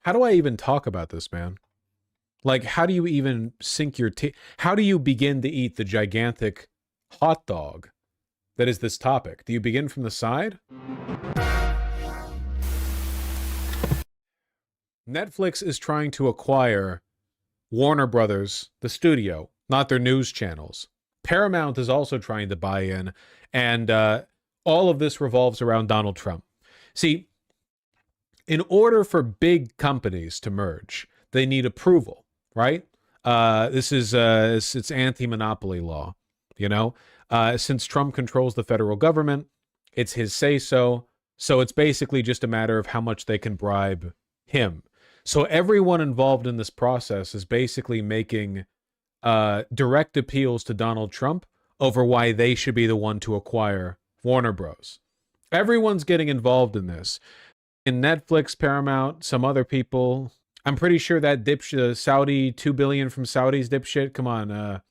how do I even talk about this, man? Like, how do you even sink your teeth? How do you begin to eat the gigantic hot dog that is this topic? Do you begin from the side? Netflix is trying to acquire Warner Brothers, the studio, not their news channels. Paramount is also trying to buy in, and all of this revolves around Donald Trump. See, in order for big companies to merge, they need approval, right? This is it's anti-monopoly law, you know? Since Trump controls the federal government, it's his say-so. So it's basically just a matter of how much they can bribe him. So everyone involved in this process is basically making direct appeals to Donald Trump over why they should be the one to acquire Warner Bros. Everyone's getting involved in this. In Netflix, Paramount, some other people. I'm pretty sure that dipshit, Saudi, $2 billion from Saudi's dipshit. Come on.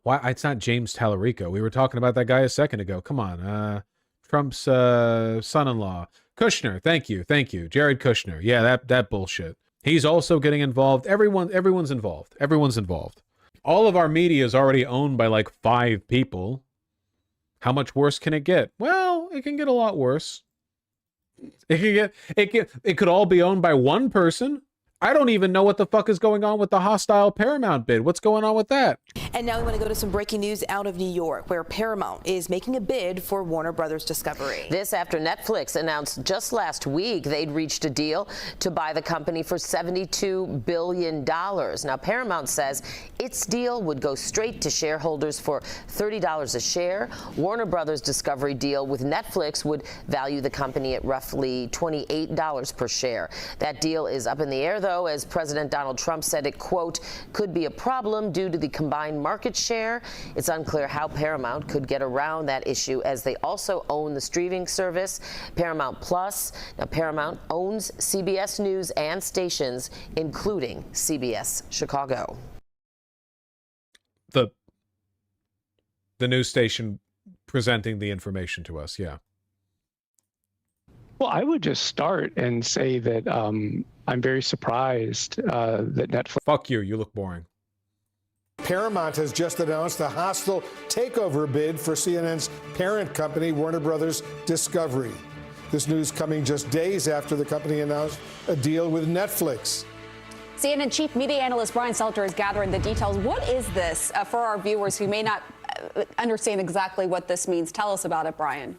Why? It's not James Tallarico. We were talking about that guy a second ago. Come on. Trump's son-in-law. Kushner. Thank you. Jared Kushner. Yeah, that bullshit. He's also getting involved. Everyone's involved. Everyone's involved. All of our media is already owned by like 5 people. How much worse can it get? Well, it can get a lot worse. It could all be owned by one person. I don't even know what the fuck is going on with the hostile Paramount bid. What's going on with that? And now we want to go to some breaking news out of New York, where Paramount is making a bid for Warner Brothers Discovery. This after Netflix announced just last week they'd reached a deal to buy the company for $72 billion. Now, Paramount says its deal would go straight to shareholders for $30 a share. Warner Brothers Discovery deal with Netflix would value the company at roughly $28 per share. That deal is up in the air, though, as President Donald Trump said it, quote, could be a problem due to the combined market share. It's unclear how Paramount could get around that issue, as they also own the streaming service Paramount Plus. Now, Paramount owns CBS News and stations, including CBS Chicago. The news station presenting the information to us, yeah. Well, I would just start and say that I'm very surprised that Netflix... Fuck you, you look boring. Paramount has just announced a hostile takeover bid for CNN's parent company, Warner Brothers Discovery. This news coming just days after the company announced a deal with Netflix. CNN chief media analyst Brian Stelter is gathering the details. What is this for our viewers who may not understand exactly what this means? Tell us about it, Brian.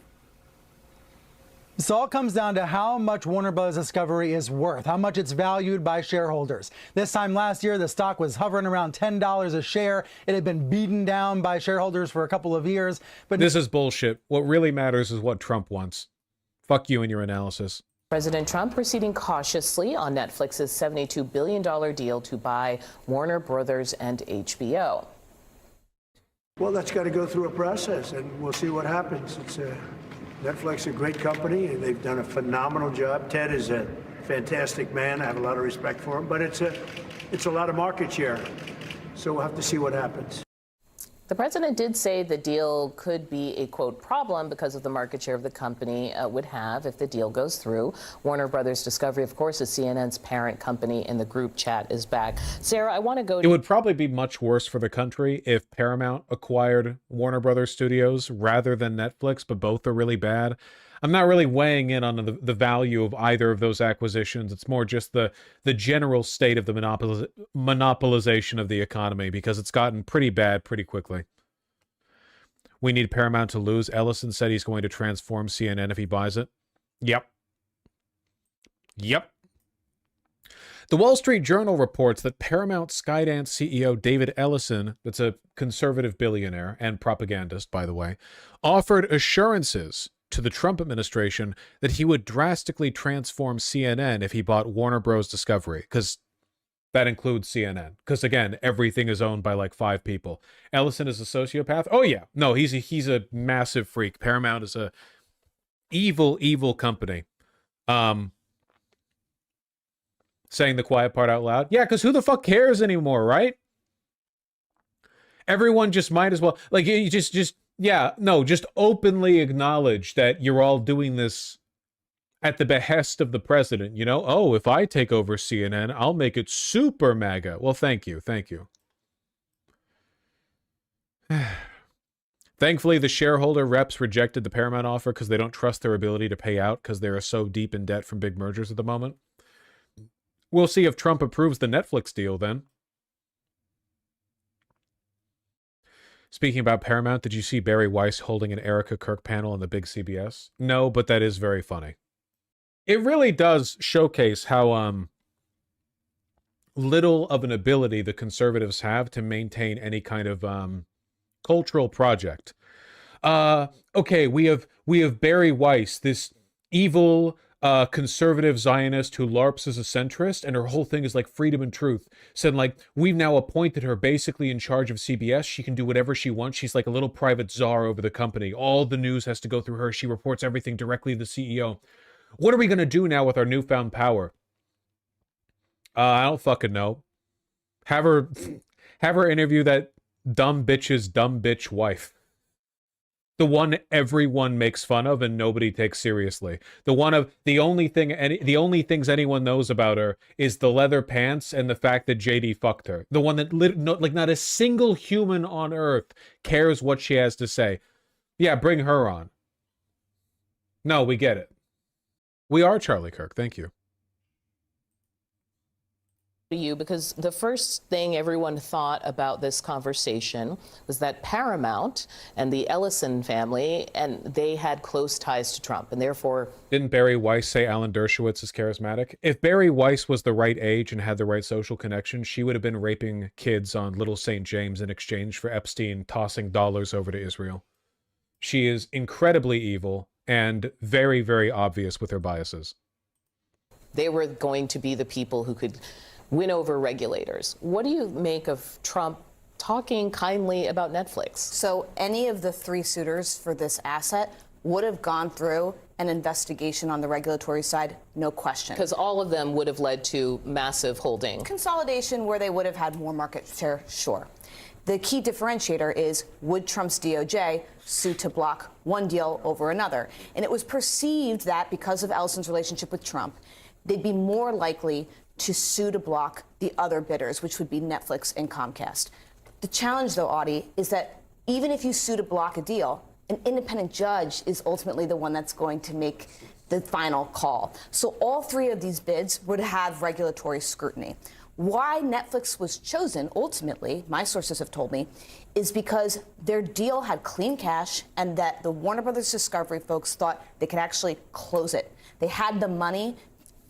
This all comes down to how much Warner Bros. Discovery is worth, how much it's valued by shareholders. This time last year, the stock was hovering around $10 a share. It had been beaten down by shareholders for a couple of years. But this is bullshit. What really matters is what Trump wants. Fuck you and your analysis. President Trump proceeding cautiously on Netflix's $72 billion deal to buy Warner Brothers and HBO. Well, that's got to go through a process, and we'll see what happens. Netflix is a great company, and they've done a phenomenal job. Ted is a fantastic man. I have a lot of respect for him, but it's a lot of market share. So we'll have to see what happens. The president did say the deal could be a, quote, problem because of the market share of the company would have if the deal goes through. Warner Brothers Discovery, of course, is CNN's parent company, and the group chat is back. Sarah, I want to go to... It would probably be much worse for the country if Paramount acquired Warner Brothers Studios rather than Netflix, but both are really bad. I'm not really weighing in on the value of either of those acquisitions. It's more just the general state of the monopolization of the economy, because it's gotten pretty bad pretty quickly. We need Paramount to lose. Ellison said he's going to transform CNN if he buys it. Yep. The Wall Street Journal reports that Paramount Skydance CEO David Ellison, that's a conservative billionaire and propagandist, by the way, offered assurances to the Trump administration that he would drastically transform CNN if he bought Warner Bros. Discovery, because that includes CNN. Because again, everything is owned by like 5 people. Ellison is a sociopath. Oh yeah, no, he's a massive freak. Paramount is a evil company. Saying the quiet part out loud. Yeah, because who the fuck cares anymore, right? Everyone just might as well, like, you just openly acknowledge that you're all doing this at the behest of the president. You know, oh, if I take over CNN, I'll make it super MAGA. Well, thank you. Thank you. Thankfully, the shareholder reps rejected the Paramount offer because they don't trust their ability to pay out because they are so deep in debt from big mergers at the moment. We'll see if Trump approves the Netflix deal then. Speaking about Paramount, did you see Barry Weiss holding an Erica Kirk panel on the big CBS? No, but that is very funny. It really does showcase how little of an ability the conservatives have to maintain any kind of cultural project. Okay, we have Barry Weiss, this evil conservative Zionist who LARPs as a centrist, and her whole thing is like freedom and truth. Said like, we've now appointed her basically in charge of CBS. She can do whatever she wants. She's like a little private czar over the company. All the news has to go through her. She reports everything directly to the CEO. What are we going to do now with our newfound power? I don't fucking know. Have her interview that dumb bitch's dumb bitch wife. The one everyone makes fun of and nobody takes seriously. The only things anyone knows about her is the leather pants and the fact that JD fucked her. The one that not a single human on earth cares what she has to say. Yeah, bring her on. No, we get it. We are Charlie Kirk. Thank you. You, because the first thing everyone thought about this conversation was that Paramount and the Ellison family, and they had close ties to Trump, and therefore... Didn't Barry Weiss say Alan Dershowitz is charismatic? If Barry Weiss was the right age and had the right social connections, she would have been raping kids on Little St. James in exchange for Epstein tossing dollars over to Israel. She is incredibly evil and very, very obvious with her biases. They were going to be the people who could win over regulators. What do you make of Trump talking kindly about Netflix? So any of the three suitors for this asset would have gone through an investigation on the regulatory side, no question. Because all of them would have led to massive holding. Consolidation where they would have had more market share, sure. The key differentiator is, would Trump's DOJ sue to block one deal over another? And it was perceived that because of Ellison's relationship with Trump, they'd be more likely to sue to block the other bidders, which would be Netflix and Comcast. The challenge, though, Audie, is that even if you sue to block a deal, an independent judge is ultimately the one that's going to make the final call. So all three of these bids would have regulatory scrutiny. Why Netflix was chosen, ultimately, my sources have told me, is because their deal had clean cash and that the Warner Brothers Discovery folks thought they could actually close it. They had the money.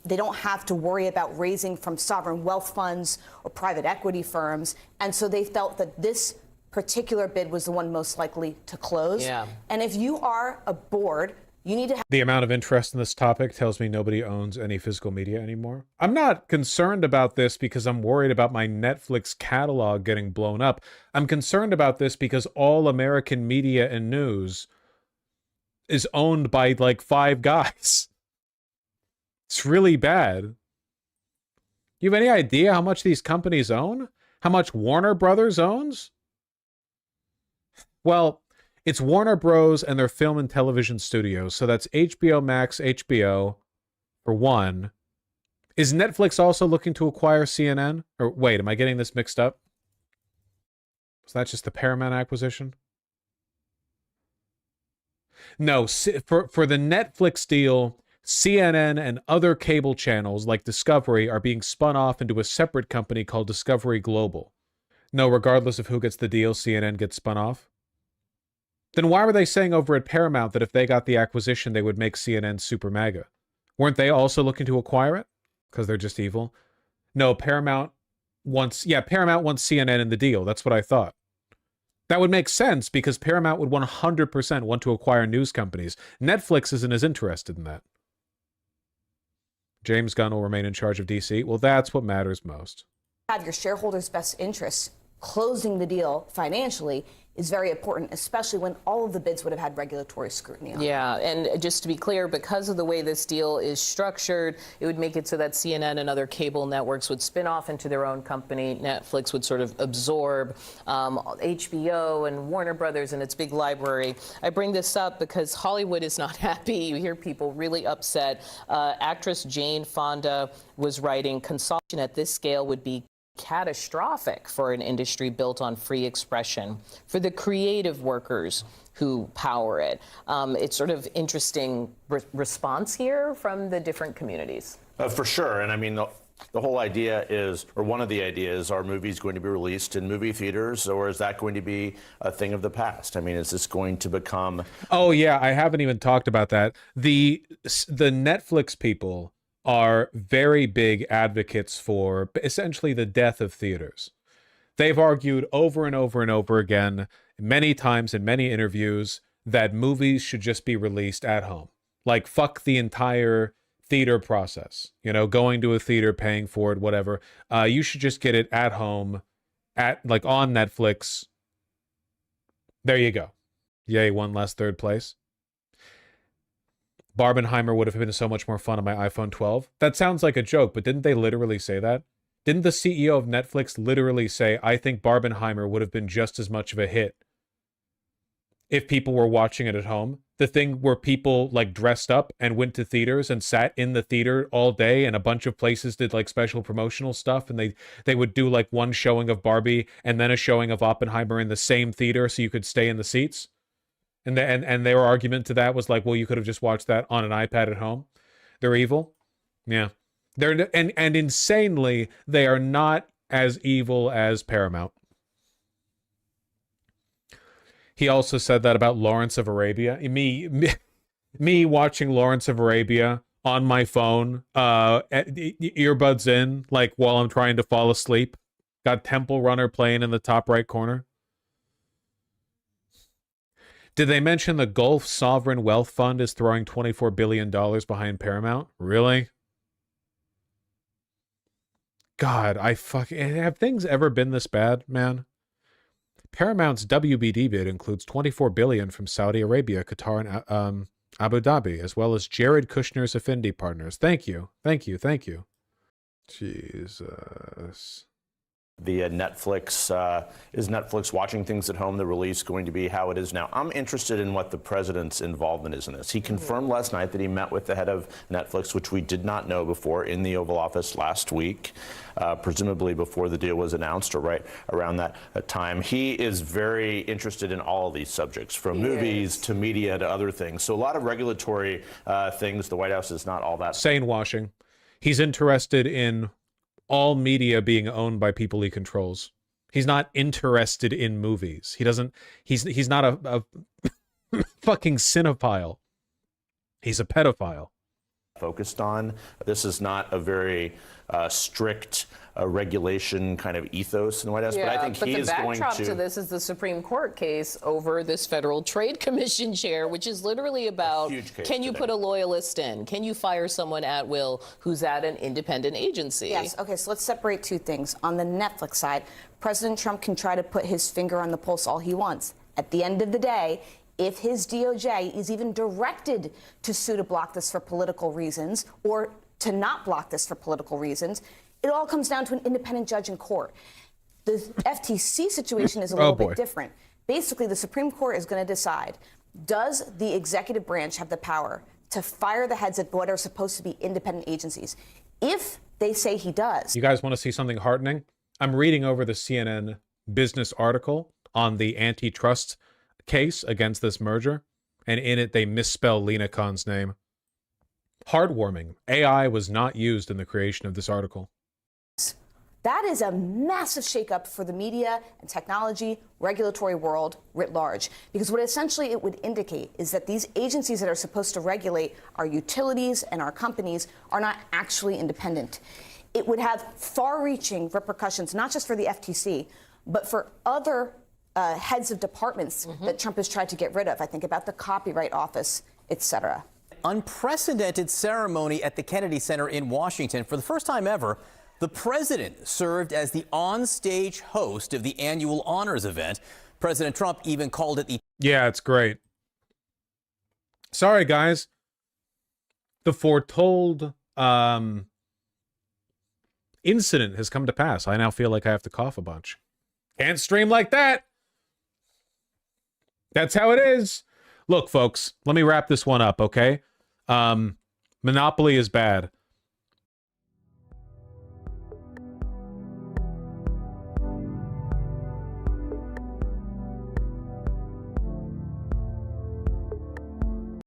They don't have to worry about raising from sovereign wealth funds or private equity firms. And so they felt that this particular bid was the one most likely to close. Yeah. And if you are a board, you need to have... The amount of interest in this topic tells me nobody owns any physical media anymore. I'm not concerned about this because I'm worried about my Netflix catalog getting blown up. I'm concerned about this because all American media and news is owned by like 5 guys. It's really bad. You have any idea how much these companies own? How much Warner Brothers owns? Well, it's Warner Bros. And their film and television studios. So that's HBO Max, HBO, for one. Is Netflix also looking to acquire CNN? Or wait, am I getting this mixed up? Was that just the Paramount acquisition? No, for the Netflix deal, CNN and other cable channels like Discovery are being spun off into a separate company called Discovery Global. No, regardless of who gets the deal, CNN gets spun off. Then why were they saying over at Paramount that if they got the acquisition, they would make CNN super MAGA? Weren't they also looking to acquire it? Because they're just evil? No, Paramount wants CNN in the deal. That's what I thought. That would make sense because Paramount would 100% want to acquire news companies. Netflix isn't as interested in that. James Gunn will remain in charge of DC. Well, that's what matters most. Have your shareholders' best interests closing the deal financially is very important, especially when all of the bids would have had regulatory scrutiny on them. Yeah, and just to be clear, because of the way this deal is structured, it would make it so that CNN and other cable networks would spin off into their own company. Netflix would sort of absorb HBO and Warner Brothers and its big library. I bring this up because Hollywood is not happy. You hear people really upset. Actress Jane Fonda was writing, consolidation at this scale would be catastrophic for an industry built on free expression, for the creative workers who power it. It's sort of interesting response here from the different communities. For sure. And I mean, the whole idea is, or one of the ideas, are movies going to be released in movie theaters, or is that going to be a thing of the past? I mean, is this going to become... Oh, yeah, I haven't even talked about that. The Netflix people are very big advocates for essentially the death of theaters. They've argued over and over and over again, many times in many interviews, that movies should just be released at home. Like, fuck the entire theater process. You know, going to a theater, paying for it, whatever. You should just get it at home, like on Netflix. There you go. Yay, one less third place. Barbenheimer would have been so much more fun on my iPhone 12. That sounds like a joke, but didn't they literally say that? Didn't the CEO of Netflix literally say, I think Barbenheimer would have been just as much of a hit if people were watching it at home? The thing where people like dressed up and went to theaters and sat in the theater all day, and a bunch of places did like special promotional stuff, and they would do like one showing of Barbie and then a showing of Oppenheimer in the same theater so you could stay in the seats. And their argument to that was like, well, you could have just watched that on an iPad at home. They're evil. Yeah. And insanely, they are not as evil as Paramount. He also said that about Lawrence of Arabia. Me watching Lawrence of Arabia on my phone, earbuds in, like while I'm trying to fall asleep. Got Temple Runner playing in the top right corner. Did they mention the Gulf Sovereign Wealth Fund is throwing $24 billion behind Paramount? Really? God, have things ever been this bad, man? Paramount's WBD bid includes $24 billion from Saudi Arabia, Qatar, and Abu Dhabi, as well as Jared Kushner's Affinity partners. Thank you. Thank you. Thank you. Jesus. The Netflix, is Netflix watching things at home, the release going to be how it is now? I'm interested in what the president's involvement is in this. He confirmed last night that he met with the head of Netflix, which we did not know before, in the Oval Office last week, presumably before the deal was announced or right around that time. He is very interested in all of these subjects, from movies to media to other things. So a lot of regulatory things. The White House is not all that. Sane washing. He's interested in all media being owned by people he controls. He's not interested in movies. He's not a fucking cinephile. He's a pedophile. Focused on. This is not a very strict regulation kind of ethos in the White House, but I think he is going to... the backdrop to this is the Supreme Court case over this Federal Trade Commission chair, which is literally about, can you put a loyalist in? Can you fire someone at will who's at an independent agency? Yes, okay, so let's separate two things. On the Netflix side, President Trump can try to put his finger on the pulse all he wants. At the end of the day, if his DOJ is even directed to sue to block this for political reasons or to not block this for political reasons, it all comes down to an independent judge in court. The FTC situation is a little bit different. Basically, the Supreme Court is going to decide, does the executive branch have the power to fire the heads of what are supposed to be independent agencies? If they say he does. You guys want to see something heartening? I'm reading over the CNN business article on the antitrust case against this merger, and in it they misspell Lena Khan's name. Heartwarming. AI was not used in the creation of this article. That is a massive shakeup for the media and technology regulatory world writ large, because what essentially it would indicate is that these agencies that are supposed to regulate our utilities and our companies are not actually independent. It would have far-reaching repercussions, not just for the FTC, but for other heads of departments that Trump has tried to get rid of. I think about the Copyright Office, et cetera. Unprecedented ceremony at the Kennedy Center in Washington. For the first time ever, the president served as the on-stage host of the annual honors event. President Trump even called it the... Yeah, it's great. Sorry, guys. The foretold incident has come to pass. I now feel like I have to cough a bunch. Can't stream like that. That's how it is. Look, folks, let me wrap this one up, okay? Monopoly is bad.